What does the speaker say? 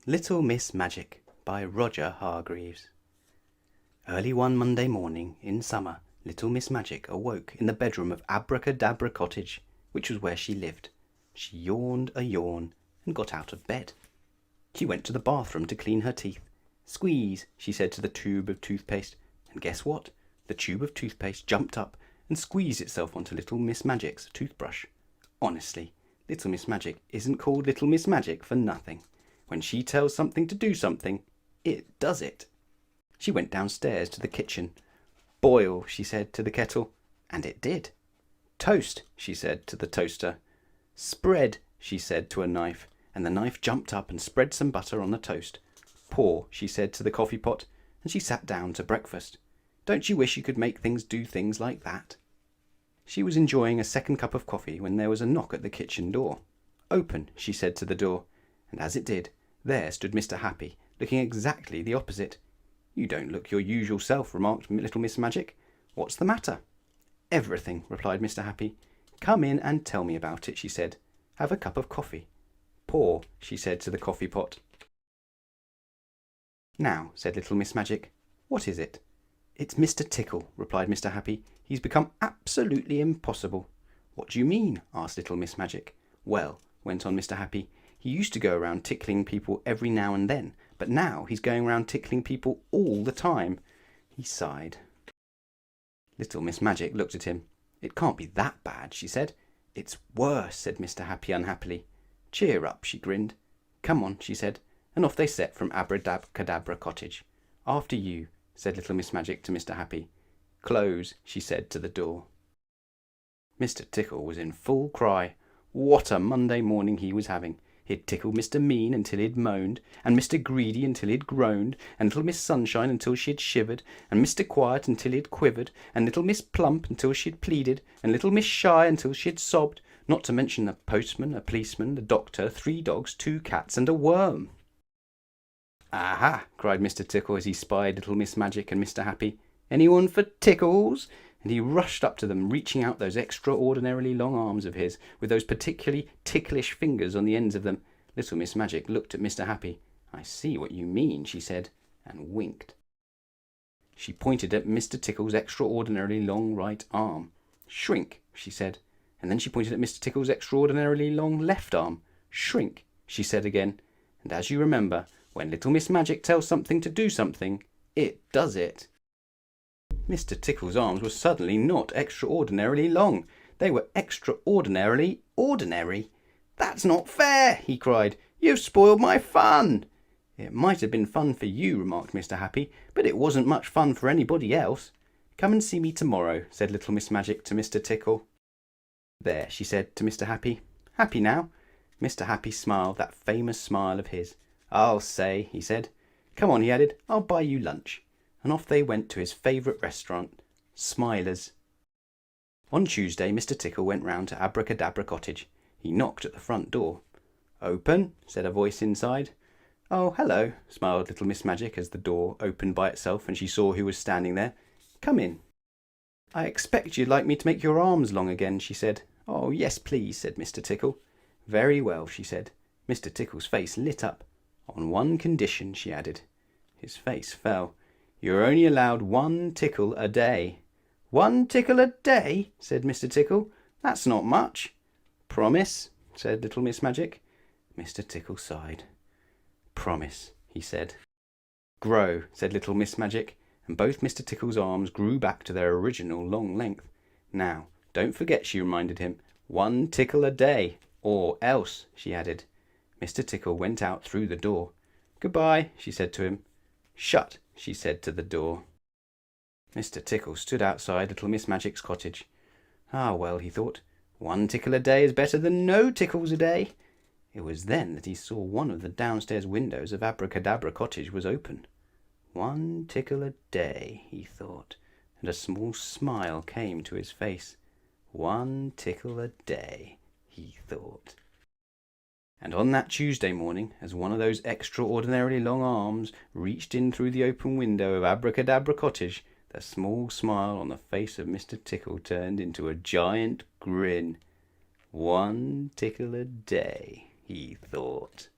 Little Miss Magic by Roger Hargreaves. Early one Monday morning in summer, little Miss Magic awoke in the bedroom of Abracadabra Cottage, which was where she lived. She yawned a yawn and got out of bed. She went to the bathroom to clean her teeth. Squeeze, she said to the tube of toothpaste, and guess what? The tube of toothpaste jumped up and squeezed itself onto little Miss Magic's toothbrush. Honestly, little Miss Magic isn't called Little Miss Magic for nothing. When she tells something to do something, it does it. She went downstairs to the kitchen. Boil, she said to the kettle, and it did. Toast, she said to the toaster. Spread, she said to a knife, and the knife jumped up and spread some butter on the toast. Pour, she said to the coffee pot, and she sat down to breakfast. Don't you wish you could make things do things like that? She was enjoying a second cup of coffee when there was a knock at the kitchen door. Open, she said to the door, and as it did, there stood Mr. Happy, looking exactly the opposite. You don't look your usual self, remarked little Miss Magic. What's the matter? Everything, replied Mr. Happy. Come in and tell me about it, she said. Have a cup of coffee. Pour, she said to the coffee pot. Now, said little Miss Magic, what is it? It's Mr. Tickle, replied Mr. Happy. He's become absolutely impossible. What do you mean? Asked little Miss Magic. Well, went on Mr. Happy, he used to go around tickling people every now and then, but now he's going around tickling people all the time. He sighed. Little Miss Magic looked at him. It can't be that bad, she said. It's worse, said Mr. Happy unhappily. Cheer up, she grinned. Come on, she said, and off they set from Abracadabra Cottage. After you, said little Miss Magic to Mr. Happy. Close, she said to the door. Mr. Tickle was in full cry. What a Monday morning he was having! He'd tickled Mr. Mean until he'd moaned, and Mr. Greedy until he'd groaned, and little Miss Sunshine until she'd shivered, and Mr. Quiet until he'd quivered, and little Miss Plump until she'd pleaded, and little Miss Shy until she'd sobbed, not to mention a postman, a policeman, a doctor, 3 dogs, 2 cats, and a worm. Aha! cried Mr. Tickle as he spied little Miss Magic and Mr. Happy. Anyone for tickles? And he rushed up to them, reaching out those extraordinarily long arms of his, with those particularly ticklish fingers on the ends of them. Little Miss Magic looked at Mr. Happy. I see what you mean, she said, and winked. She pointed at Mr. Tickle's extraordinarily long right arm. Shrink, she said, and then she pointed at Mr. Tickle's extraordinarily long left arm. Shrink, she said again, and as you remember, when little Miss Magic tells something to do something, it does it. Mr. Tickle's arms were suddenly not extraordinarily long. They were extraordinarily ordinary. That's not fair, he cried. You've spoiled my fun. It might have been fun for you, remarked Mr. Happy, but it wasn't much fun for anybody else. Come and see me tomorrow, said little Miss Magic to Mr. Tickle. There, she said to Mr. Happy. Happy now? Mr. Happy smiled that famous smile of his. I'll say, he said. Come on, he added, I'll buy you lunch. And off they went to his favourite restaurant, Smiler's. On Tuesday, Mr. Tickle went round to Abracadabra Cottage. He knocked at the front door. Open, said a voice inside. Oh, hello, smiled little Miss Magic as the door opened by itself and she saw who was standing there. Come in. I expect you'd like me to make your arms long again, she said. Oh, yes, please, said Mr. Tickle. Very well, she said. Mr. Tickle's face lit up. On one condition, she added. His face fell. You're only allowed 1 tickle a day. 1 tickle a day, said Mr. Tickle. That's not much. Promise, said little Miss Magic. Mr. Tickle sighed. Promise, he said. Grow, said little Miss Magic, and both Mr. Tickle's arms grew back to their original long length. Now, don't forget, she reminded him, 1 tickle a day, or else, she added. Mr. Tickle went out through the door. Goodbye, she said to him. Shut, she said to the door. Mr. Tickle stood outside little Miss Magic's cottage. Ah, well, he thought, 1 tickle a day is better than no tickles a day. It was then that he saw one of the downstairs windows of Abracadabra Cottage was open. 1 tickle a day, he thought, and a small smile came to his face. 1 tickle a day, he thought. And on that Tuesday morning, as one of those extraordinarily long arms reached in through the open window of Abracadabra Cottage, the small smile on the face of Mr. Tickle turned into a giant grin. 1 tickle a day, he thought.